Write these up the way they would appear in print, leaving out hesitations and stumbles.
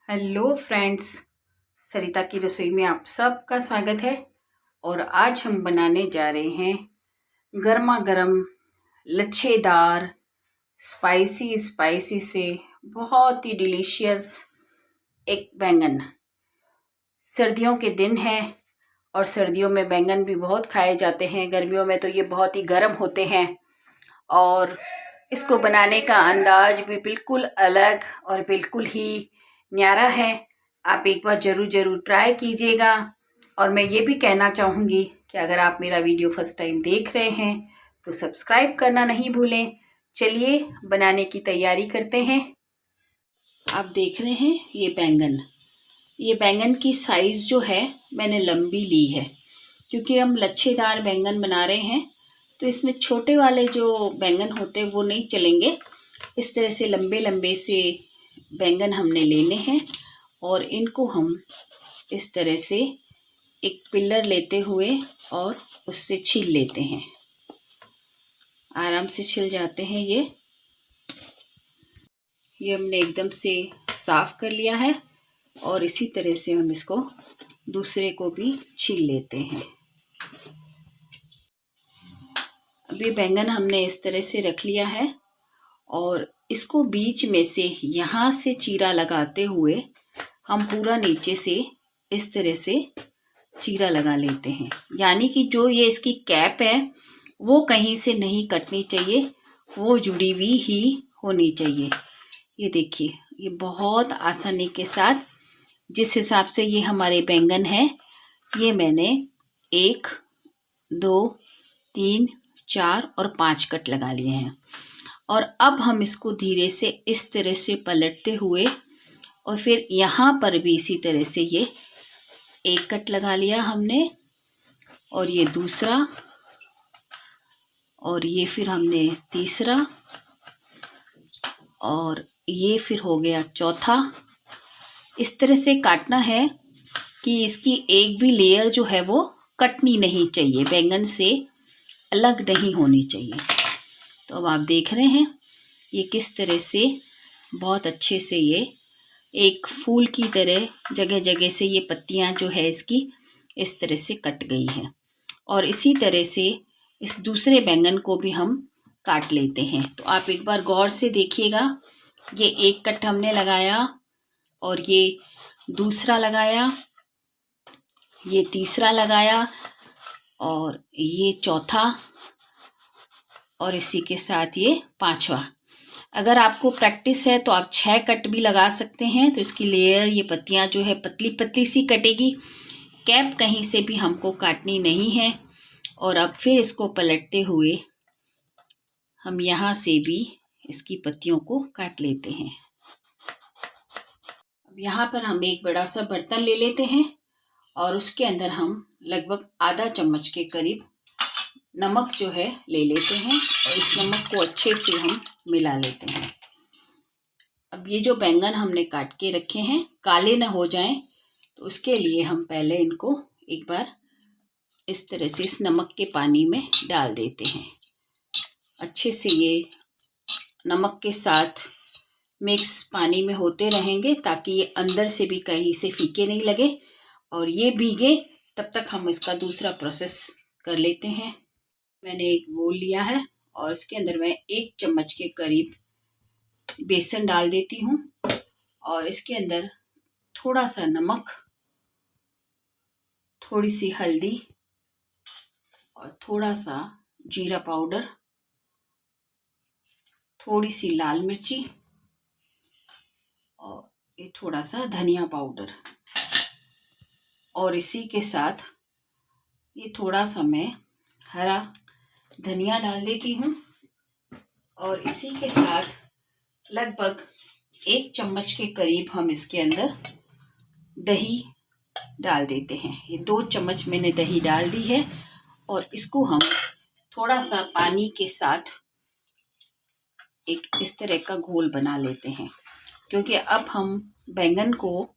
Hello friends, सरिता की रसोई में आप सबका स्वागत है। और आज हम बनाने जा रहे हैं गर्मा गर्म लच्छेदार स्पाइसी से बहुत ही डिलीशियस एक बैंगन। सर्दियों के दिन है और सर्दियों में बैंगन भी बहुत खाए जाते हैं। गर्मियों में तो ये बहुत ही गर्म होते हैं और इसको बनाने का अंदाज भी बिल्कुल अलग और बिल्कुल ही न्यारा है। आप एक बार ज़रूर ट्राई कीजिएगा। और मैं ये भी कहना चाहूँगी कि अगर आप मेरा वीडियो फर्स्ट टाइम देख रहे हैं तो सब्सक्राइब करना नहीं भूलें। चलिए बनाने की तैयारी करते हैं। आप देख रहे हैं ये बैंगन की साइज़ जो है मैंने लंबी ली है, क्योंकि हम लच्छेदार बैंगन बना रहे हैं तो इसमें छोटे वाले जो बैंगन होते हैं वो नहीं चलेंगे। इस तरह से लंबे लंबे से बैंगन हमने लेने हैं और इनको हम इस तरह से एक पिलर लेते हुए और उससे छील लेते हैं। आराम से छिल जाते हैं। ये हमने एकदम से साफ कर लिया है और इसी तरह से हम इसको दूसरे को भी छील लेते हैं। अब ये बैंगन हमने इस तरह से रख लिया है और इसको बीच में से यहाँ से चीरा लगाते हुए हम पूरा नीचे से इस तरह से चीरा लगा लेते हैं। यानी कि जो ये इसकी कैप है वो कहीं से नहीं कटनी चाहिए, वो जुड़ी हुई ही होनी चाहिए। ये देखिए, ये बहुत आसानी के साथ जिस हिसाब से ये हमारे बैंगन हैं, ये मैंने 1, 2, 3, 4 और 5 कट लगा लिए हैं। और अब हम इसको धीरे से इस तरह से पलटते हुए और फिर यहाँ पर भी इसी तरह से ये 1 कट लगा लिया हमने और ये दूसरा और ये फिर हमने तीसरा और ये फिर हो गया चौथा। इस तरह से काटना है कि इसकी एक भी लेयर जो है वो कटनी नहीं चाहिए, बैंगन से अलग नहीं होनी चाहिए। तो अब आप देख रहे हैं ये किस तरह से बहुत अच्छे से ये एक फूल की तरह जगह जगह से ये पत्तियां जो है इसकी इस तरह से कट गई है। और इसी तरह से इस दूसरे बैंगन को भी हम काट लेते हैं। तो आप एक बार गौर से देखिएगा, ये 1 कट हमने लगाया और ये दूसरा लगाया, ये तीसरा लगाया और ये चौथा और इसी के साथ ये 5वां। अगर आपको प्रैक्टिस है तो आप 6 कट भी लगा सकते हैं। तो इसकी लेयर ये पत्तियां जो है पतली पतली सी कटेगी, कैप कहीं से भी हमको काटनी नहीं है। और अब फिर इसको पलटते हुए हम यहाँ से भी इसकी पत्तियों को काट लेते हैं। अब यहाँ पर हम एक बड़ा सा बर्तन ले लेते हैं और उसके अंदर हम लगभग आधा चम्मच के करीब नमक जो है ले लेते हैं और इस नमक को अच्छे से हम मिला लेते हैं। अब ये जो बैंगन हमने काट के रखे हैं काले ना हो जाएं, तो उसके लिए हम पहले इनको एक बार इस तरह से इस नमक के पानी में डाल देते हैं। अच्छे से ये नमक के साथ मिक्स पानी में होते रहेंगे ताकि ये अंदर से भी कहीं से फीके नहीं लगे और ये भीगे। तब तक हम इसका दूसरा प्रोसेस कर लेते हैं। मैंने एक बोल लिया है और इसके अंदर मैं 1 चम्मच के करीब बेसन डाल देती हूँ और इसके अंदर थोड़ा सा नमक, थोड़ी सी हल्दी और थोड़ा सा जीरा पाउडर, थोड़ी सी लाल मिर्ची और ये थोड़ा सा धनिया पाउडर और इसी के साथ ये थोड़ा सा मैं हरा धनिया डाल देती हूँ और इसी के साथ लगभग 1 चम्मच के करीब हम इसके अंदर दही डाल देते हैं। ये 2 चम्मच मैंने दही डाल दी है और इसको हम थोड़ा सा पानी के साथ एक इस तरह का घोल बना लेते हैं, क्योंकि अब हम बैंगन को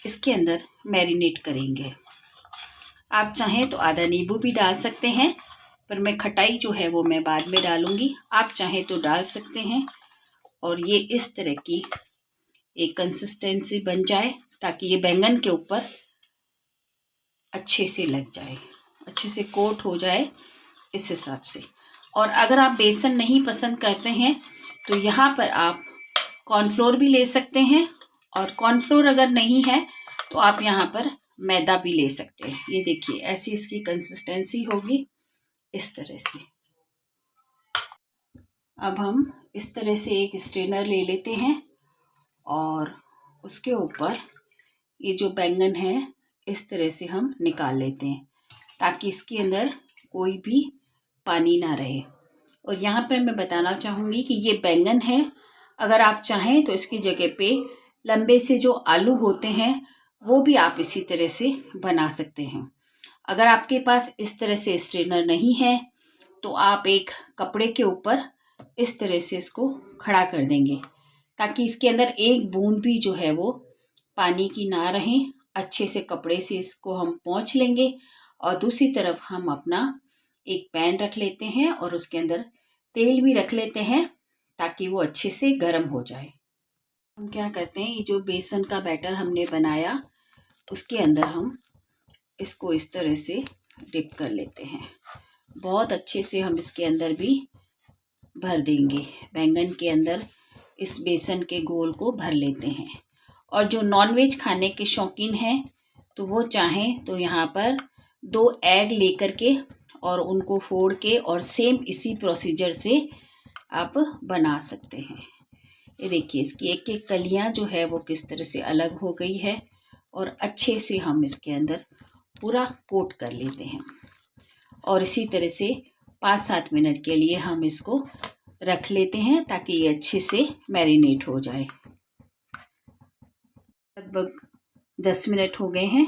इसके अंदर मैरिनेट करेंगे। आप चाहें तो आधा नींबू भी डाल सकते हैं, पर मैं खटाई जो है वो मैं बाद में डालूंगी। आप चाहें तो डाल सकते हैं। और ये इस तरह की एक कंसिस्टेंसी बन जाए, ताकि ये बैंगन के ऊपर अच्छे से लग जाए, अच्छे से कोट हो जाए, इस हिसाब से। और अगर आप बेसन नहीं पसंद करते हैं तो यहाँ पर आप कॉर्नफ्लोर भी ले सकते हैं, और कॉर्नफ्लोर अगर नहीं है तो आप यहाँ पर मैदा भी ले सकते हैं। ये देखिए ऐसी इसकी कंसिस्टेंसी होगी, इस तरह से। अब हम इस तरह से एक स्ट्रेनर ले लेते हैं और उसके ऊपर ये जो बैंगन है इस तरह से हम निकाल लेते हैं, ताकि इसके अंदर कोई भी पानी ना रहे। और यहाँ पर मैं बताना चाहूँगी कि ये बैंगन है, अगर आप चाहें तो इसकी जगह पे लंबे से जो आलू होते हैं वो भी आप इसी तरह से बना सकते हैं। अगर आपके पास इस तरह से स्ट्रेनर नहीं है तो आप एक कपड़े के ऊपर इस तरह से इसको खड़ा कर देंगे, ताकि इसके अंदर एक बूंद भी जो है वो पानी की ना रहे। अच्छे से कपड़े से इसको हम पोंछ लेंगे, और दूसरी तरफ हम अपना एक पैन रख लेते हैं और उसके अंदर तेल भी रख लेते हैं, ताकि वो अच्छे से गर्म हो जाए। हम क्या करते हैं, ये जो बेसन का बैटर हमने बनाया उसके अंदर हम इसको इस तरह से डिप कर लेते हैं। बहुत अच्छे से हम इसके अंदर भी भर देंगे, बैंगन के अंदर इस बेसन के गोल को भर लेते हैं। और जो नॉनवेज खाने के शौकीन हैं तो वो चाहें तो यहाँ पर 2 एग लेकर के और उनको फोड़ के और सेम इसी प्रोसीजर से आप बना सकते हैं। ये देखिए इसकी एक एक कलियाँ जो है वो किस तरह से अलग हो गई है, और अच्छे से हम इसके अंदर पूरा कोट कर लेते हैं। और इसी तरह से 5-7 मिनट के लिए हम इसको रख लेते हैं, ताकि ये अच्छे से मैरिनेट हो जाए। लगभग 10 मिनट हो गए हैं,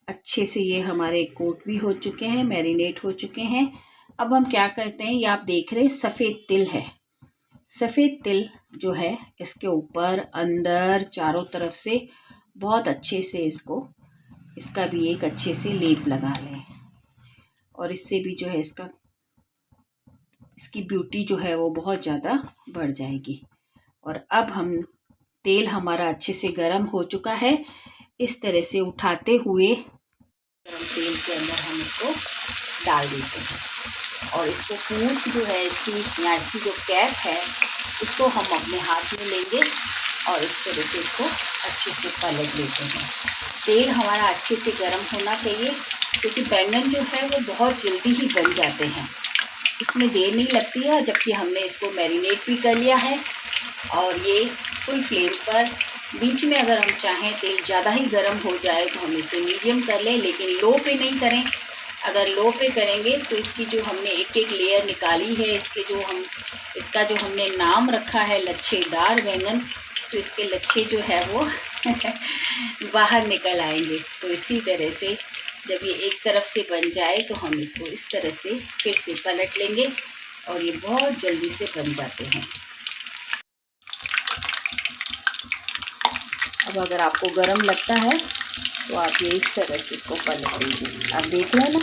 अच्छे से ये हमारे कोट भी हो चुके हैं, मैरिनेट हो चुके हैं। अब हम क्या करते हैं, ये आप देख रहे हैं सफ़ेद तिल है। सफ़ेद तिल जो है इसके ऊपर अंदर चारों तरफ से बहुत अच्छे से इसका भी एक अच्छे से लेप लगा लें, और इससे भी जो है इसकी ब्यूटी जो है वो बहुत ज़्यादा बढ़ जाएगी। और अब हम तेल हमारा अच्छे से गर्म हो चुका है, इस तरह से उठाते हुए गर्म तेल के अंदर हम इसको डाल देते हैं, और इसको पूंछ जो है इसकी या इसकी जो कैप है इसको हम अपने हाथ में लेंगे और इस तरह से इसको अच्छे से पलट लेते हैं। तेल हमारा अच्छे से गर्म होना चाहिए, क्योंकि बैंगन जो है वो बहुत जल्दी ही बन जाते हैं, इसमें देर नहीं लगती है। जबकि हमने इसको मैरिनेट भी कर लिया है, और ये फुल फ्लेम पर। बीच में अगर हम चाहें तेल ज़्यादा ही गर्म हो जाए तो हम इसे मीडियम कर लें, लेकिन लो पे नहीं करें। अगर लो पे करेंगे तो इसकी जो हमने एक एक लेयर निकाली है, इसका जो हमने नाम रखा है लच्छेदार बैंगन, तो इसके लच्छे जो है वो बाहर निकल आएंगे। तो इसी तरह से जब ये एक तरफ से बन जाए तो हम इसको इस तरह से फिर से पलट लेंगे, और ये बहुत जल्दी से बन जाते हैं। अब अगर आपको गरम लगता है तो आप ये इस तरह से इसको पलट लीजिए। आप देख रहे हैं ना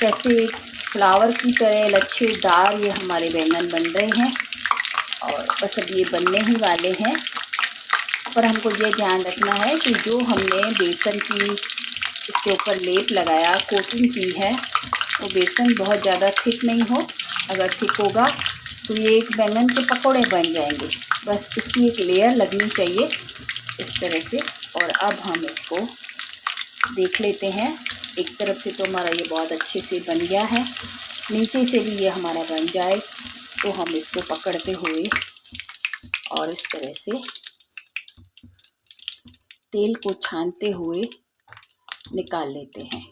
कैसे फ्लावर की तरह लच्छेदार ये हमारे बैंगन बन रहे हैं, और बस अब ये बनने ही वाले हैं। पर हमको ये ध्यान रखना है कि जो हमने बेसन की इसके ऊपर लेप लगाया, कोटिंग की है, वो बेसन बहुत ज़्यादा थिक नहीं हो। अगर थिक होगा तो ये एक बैंगन के पकौड़े बन जाएंगे। बस उसकी एक लेयर लगनी चाहिए इस तरह से। और अब हम इसको देख लेते हैं, एक तरफ से तो हमारा ये बहुत अच्छे से बन गया है, नीचे से भी ये हमारा बन जाए तो हम इसको पकड़ते हुए और इस तरह से तेल को छानते हुए निकाल लेते हैं।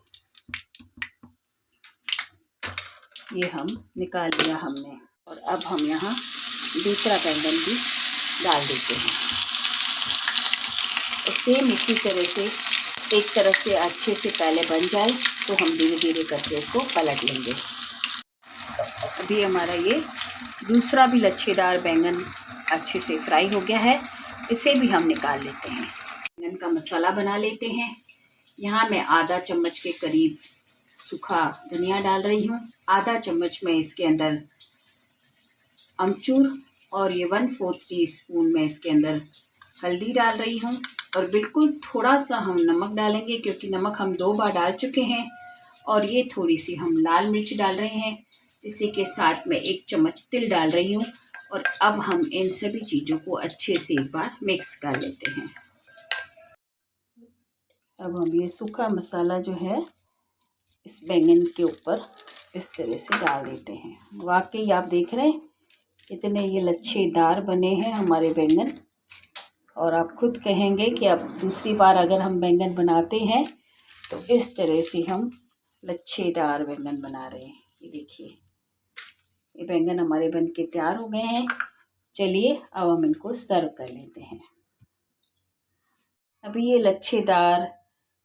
ये हम निकाल लिया हमने, और अब हम यहाँ दूसरा बैंगन भी डाल देते हैं। और सेम इसी तरह से एक तरफ से अच्छे से पहले बन जाए तो हम धीरे धीरे करके इसको पलट लेंगे। अभी हमारा ये दूसरा भी लच्छेदार बैंगन अच्छे से फ्राई हो गया है, इसे भी हम निकाल लेते हैं। बैंगन का मसाला बना लेते हैं। यहाँ मैं आधा चम्मच के करीब सूखा धनिया डाल रही हूँ, आधा चम्मच में इसके अंदर अमचूर, और ये 1/4 टीस्पून में इसके अंदर हल्दी डाल रही हूँ और बिल्कुल थोड़ा सा हम नमक डालेंगे, क्योंकि नमक हम 2 बार डाल चुके हैं। और ये थोड़ी सी हम लाल मिर्च डाल रहे हैं। इसी के साथ में 1 चम्मच तिल डाल रही हूँ। और अब हम इन सभी चीज़ों को अच्छे से एक बार मिक्स कर लेते हैं। अब हम ये सूखा मसाला जो है इस बैंगन के ऊपर इस तरह से डाल देते हैं। वाकई आप देख रहे हैं इतने ये लच्छेदार बने हैं हमारे बैंगन, और आप खुद कहेंगे कि अब दूसरी बार अगर हम बैंगन बनाते हैं तो इस तरह से हम लच्छेदार बैंगन बना रहे हैं। ये देखिए, ये बैंगन हमारे बन के तैयार हो गए हैं। चलिए अब हम इनको सर्व कर लेते हैं। अभी ये लच्छेदार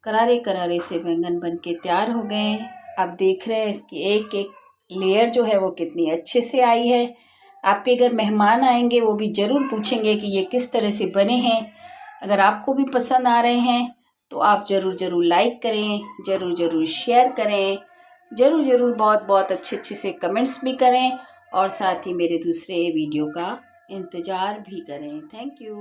करारे करारे से बैंगन बन के तैयार हो गए हैं। आप देख रहे हैं इसकी एक एक लेयर जो है वो कितनी अच्छे से आई है। आपके घर मेहमान आएंगे वो भी ज़रूर पूछेंगे कि ये किस तरह से बने हैं। अगर आपको भी पसंद आ रहे हैं तो आप ज़रूर लाइक करें, ज़रूर शेयर करें, ज़रूर बहुत अच्छे से कमेंट्स भी करें, और साथ ही मेरे दूसरे वीडियो का इंतज़ार भी करें। Thank you.